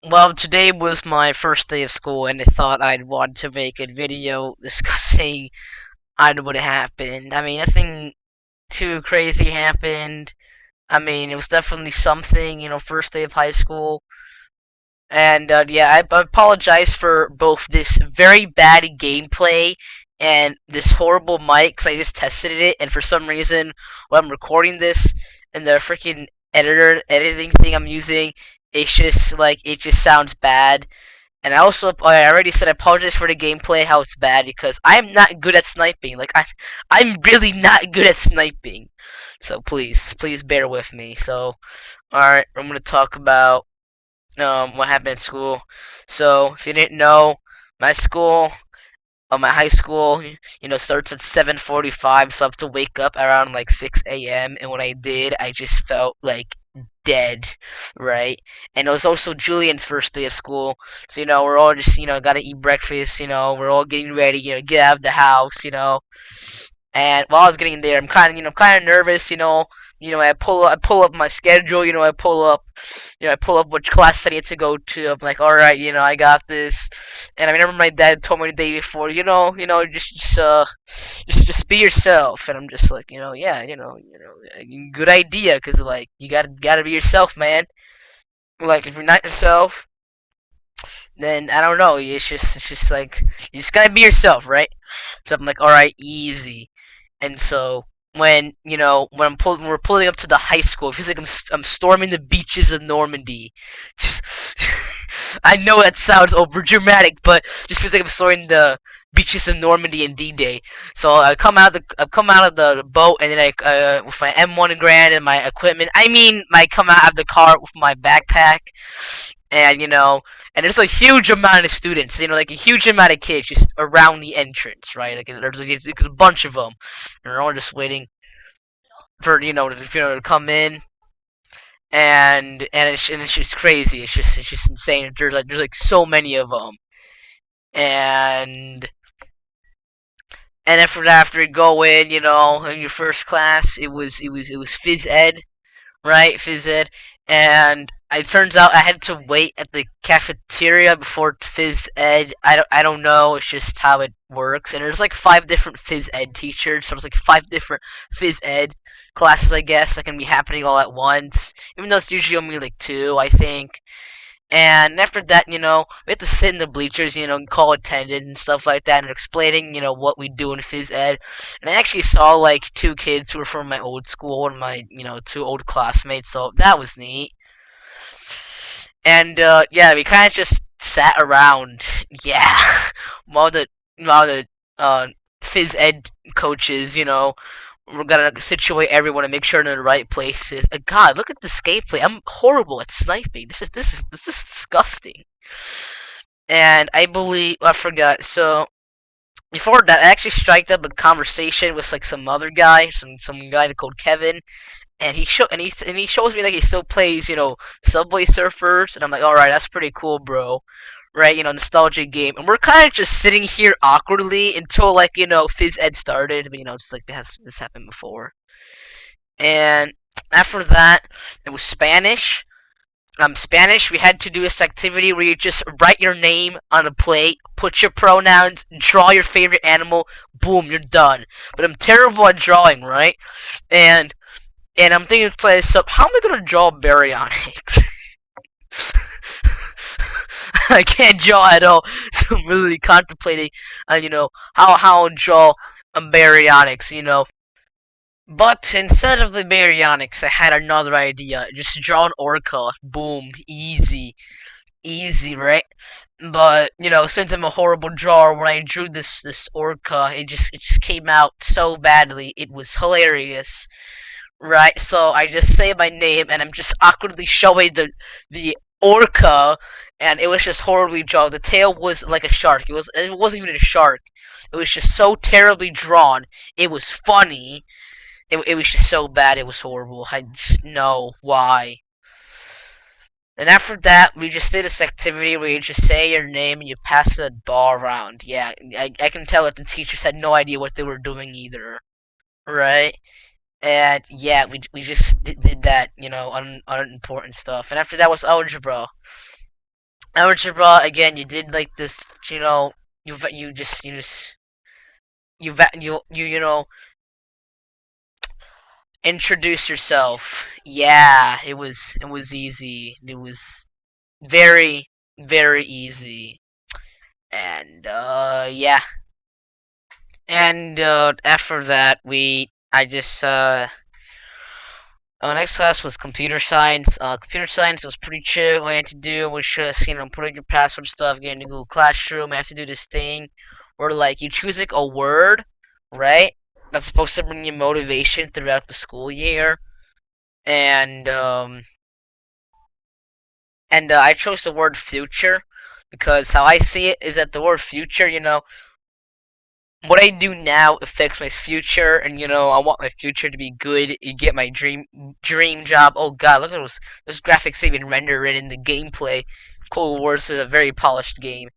Well, today was my first day of school, and I thought I'd want to make a video discussing what happened. I mean, nothing too crazy happened. I mean, it was definitely something, first day of high school. And yeah, I apologize for both this very bad gameplay and this horrible mic, 'cause I just tested it, and for some reason, when I'm recording this, and the freaking editing thing I'm using, it just sounds bad. And I already said I apologize for the gameplay, how it's bad, because I'm not good at sniping. I'm really not good at sniping. So please bear with me. So, alright, I'm gonna talk about what happened at school. So, if you didn't know, my school, my high school, starts at 7:45, so I have to wake up around like 6 a.m. And when I did, I just felt like dead, right? And it was also Julian's first day of school, so we're all just gotta eat breakfast. We're all getting ready, get out of the house. And while I was getting there, I'm kind of nervous. I pull up my schedule. I pull up which class I need to go to. I'm like, all right, I got this. And I remember my dad told me the day before, just be yourself. And I'm just like, yeah, good idea, cause like you gotta be yourself, man. Like if you're not yourself, then I don't know. It's just like you just gotta be yourself, right? So I'm like, all right, easy. And so when we're pulling up to the high school, it feels like I'm storming the beaches of Normandy. I know that sounds over dramatic, but just feels like I'm storming the beaches of Normandy and D-Day. So I come out of the boat, and then with my M1 Grand and my equipment. I come out of the car with my backpack, and and there's a huge amount of students, like a huge amount of kids just around the entrance, right? There's a bunch of them, and they're all just waiting for to come in, and it's just crazy. It's just insane. There's like so many of them, and after you go in, in your first class, it was phys ed, right? Phys ed, and it turns out I had to wait at the cafeteria before phys ed. I don't know. It's just how it works. And there's like five different phys ed teachers, so there's like five different phys ed classes, I guess, that can be happening all at once. Even though it's usually only like two, I think. And after that, we have to sit in the bleachers, and call attendance and stuff like that, and explaining, what we do in phys ed. And I actually saw like two kids who were from my old school and my, two old classmates, so that was neat. And yeah, we kind of just sat around, yeah, while the phys ed coaches, we're gonna situate everyone and make sure they're in the right places. God, look at the gameplay. I'm horrible at sniping. This is disgusting. And I believe I forgot. So before that, I actually striked up a conversation with like some other guy, some guy called Kevin, and he shows me that he still plays, Subway Surfers, and I'm like, all right, that's pretty cool, bro. Right, nostalgia game, and we're kind of just sitting here awkwardly until like phys ed started, but it's like this happened before. And after that, it was Spanish. Spanish, we had to do this activity where you just write your name on a plate, put your pronouns, draw your favorite animal, boom, you're done. But I'm terrible at drawing, right? And I'm thinking to myself, how am I gonna draw baryonyx? I can't draw at all, so I'm really contemplating on how I'll draw a baryonyx, But instead of the baryonyx, I had another idea. Just draw an orca. Boom, easy, right? But since I'm a horrible drawer, when I drew this orca, it just came out so badly. It was hilarious, right? So I just say my name, and I'm just awkwardly showing the orca, and it was just horribly drawn. The tail was like a shark. It wasn't even a shark. It was just so terribly drawn. It was funny. It was just so bad. It was horrible. I just know why. And after that, we just did this activity where you just say your name and you pass the ball around. Yeah, I can tell that the teachers had no idea what they were doing either, right? And yeah, we just did that, unimportant stuff. And after that was algebra. algebra again. You did like this, you introduce yourself. Yeah, it was easy. It was very very easy, and yeah, and after that I just next class was computer science. Computer science was pretty chill. All I had to do was just, put in your password stuff, get into Google Classroom. I have to do this thing where, like, you choose, like, a word, right? That's supposed to bring you motivation throughout the school year. And, I chose the word future because how I see it is that the word future, what I do now affects my future, and I want my future to be good. You get my dream job. Oh God, look at those graphics even render it in the gameplay. Cold War's a very polished game.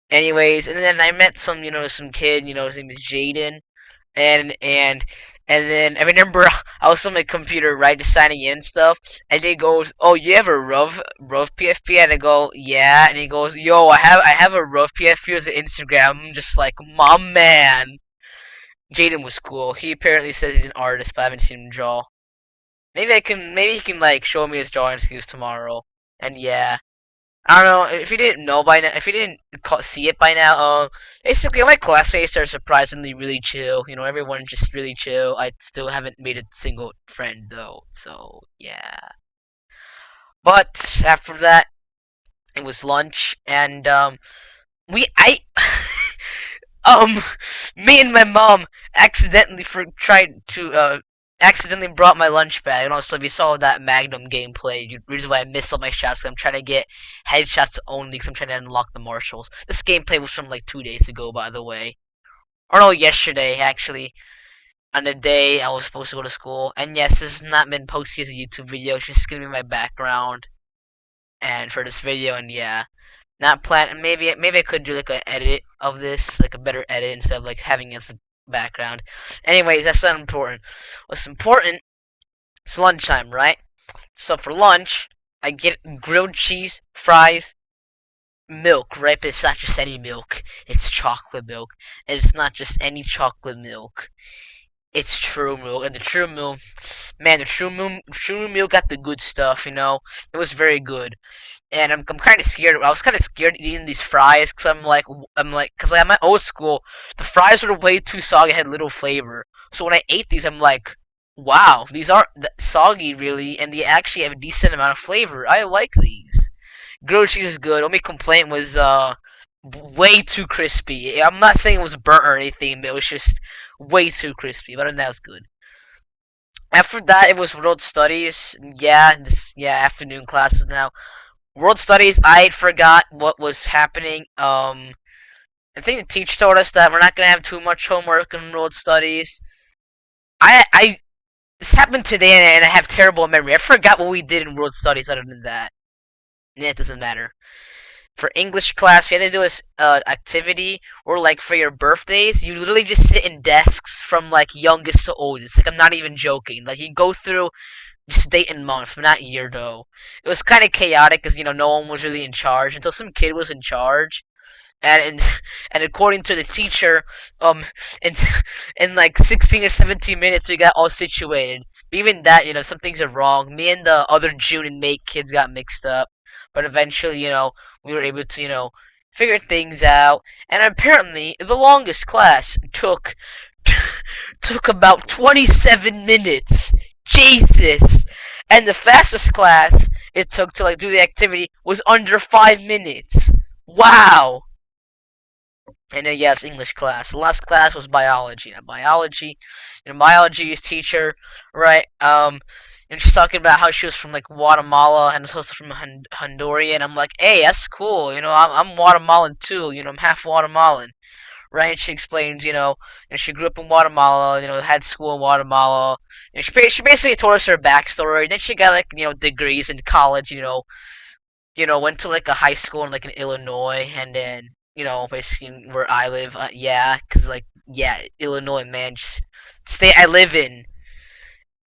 Anyways, and then I met some kid. His name is Jaden, and then I remember I was on my computer, right, just signing in and stuff, and he goes, "Oh, you have a rough PFP?" And I go, "Yeah," and he goes, "Yo, I have a rough PFP as an Instagram." I'm just like, "My man." Jaden was cool. He apparently says he's an artist, but I haven't seen him draw. Maybe he can like show me his drawing skills tomorrow. And yeah, I don't know if you didn't know by now. If you didn't see it by now, basically my classmates are surprisingly really chill. Everyone's just really chill. I still haven't made a single friend though, so yeah. But after that, it was lunch, and we I Um, me and my mom tried to accidentally brought my lunch bag, and also if you saw that Magnum gameplay, the reason why I missed all my shots, 'cause I'm trying to get headshots only, because I'm trying to unlock the marshals. This gameplay was from like 2 days ago, by the way, or no, yesterday actually, on the day I was supposed to go to school. And yes, this has not been posted as a YouTube video. It's just gonna be my background and for this video, and yeah. Not plan. Maybe I could do like an edit of this, like a better edit instead of like having it as a background. Anyways, that's not important. What's important is lunchtime, right? So for lunch, I get grilled cheese, fries, milk, right? But it's not just any milk. It's chocolate milk, and it's not just any chocolate milk. It's true milk, and the true milk, man, the true milk got the good stuff. It was very good. And I'm kind of scared. I was kind of scared eating these fries because because at my old school, the fries were way too soggy, had little flavor. So when I ate these, I'm like, wow, these aren't soggy really, and they actually have a decent amount of flavor. I like these. Grilled cheese is good. Only complaint was way too crispy. I'm not saying it was burnt or anything, but it was just way too crispy. But other than that, it was good. After that, it was world studies. Yeah, afternoon classes now. World Studies, I forgot what was happening. I think the teacher told us that we're not gonna have too much homework in World Studies. I this happened today, and I have terrible memory. I forgot what we did in World Studies. Other than that, yeah, it doesn't matter. For English class, we had to do this activity, or like for your birthdays, you literally just sit in desks from like youngest to oldest. Like I'm not even joking. Like you go through just date and month, not year though. It was kind of chaotic because no one was really in charge until some kid was in charge, and and according to the teacher, in in like 16 or 17 minutes we got all situated. But even that, some things are wrong. Me and the other June and May kids got mixed up, but eventually, we were able to, figure things out. And apparently, the longest class took about 27 minutes. Jesus. And the fastest class it took to like do the activity was under 5 minutes. Wow. And then yes, English class. The last class was biology. Now biology, biology's teacher, right? And she's talking about how she was from like Guatemala and was also from Honduran. I'm like, hey, that's cool. I'm Guatemalan too. I'm half Guatemalan, right? And she explains, and she grew up in Guatemala, had school in Guatemala. And she basically told us her backstory. And then she got like, degrees in college, went to like a high school in like in Illinois, and then, basically where I live, yeah, cause like, yeah, Illinois, man, just state I live in.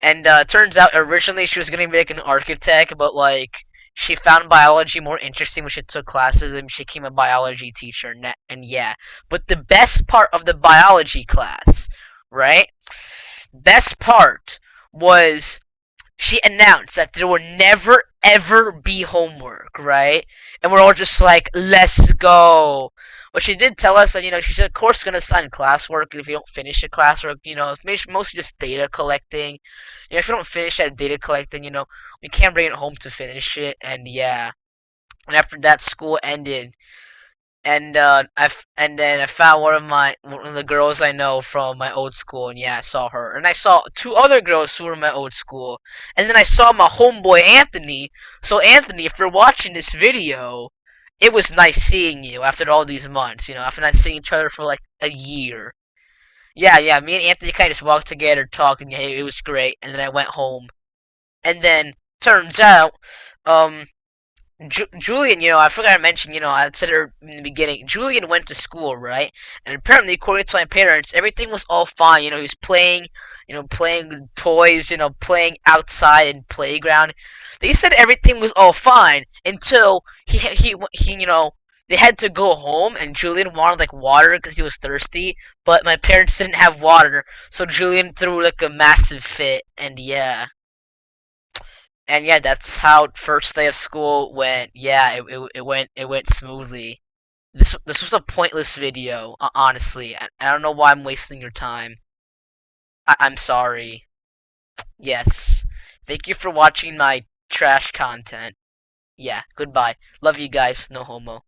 And turns out originally she was gonna be like an architect, but like she found biology more interesting when she took classes and she became a biology teacher. And yeah, but the best part of the biology class, right? Best part was she announced that there would never ever be homework, right? And we're all just like, let's go. But she did tell us that, she's of course gonna assign classwork if you don't finish the classwork, it's mostly just data collecting. If you don't finish that data collecting, we can't bring it home to finish it, and yeah. And after that, school ended, and and then I found one of the girls I know from my old school, and yeah, I saw her, and I saw two other girls who were in my old school, and then I saw my homeboy Anthony. So Anthony, if you're watching this video, it was nice seeing you after all these months. After not seeing each other for like a year. Yeah, yeah, me and Anthony kind of just walked together, talking. Hey, it was great, and then I went home, and then turns out, um, Julian, I forgot to mention, I said it in the beginning. Julian went to school, right? And apparently, according to my parents, everything was all fine. He was playing, playing with toys, playing outside in playground. They said everything was all fine until they had to go home, and Julian wanted like water because he was thirsty. But my parents didn't have water, so Julian threw like a massive fit, and yeah. And yeah, that's how first day of school went. Yeah, it went smoothly. This was a pointless video, honestly. I don't know why I'm wasting your time. I'm sorry. Yes. Thank you for watching my trash content. Yeah, goodbye. Love you guys. No homo.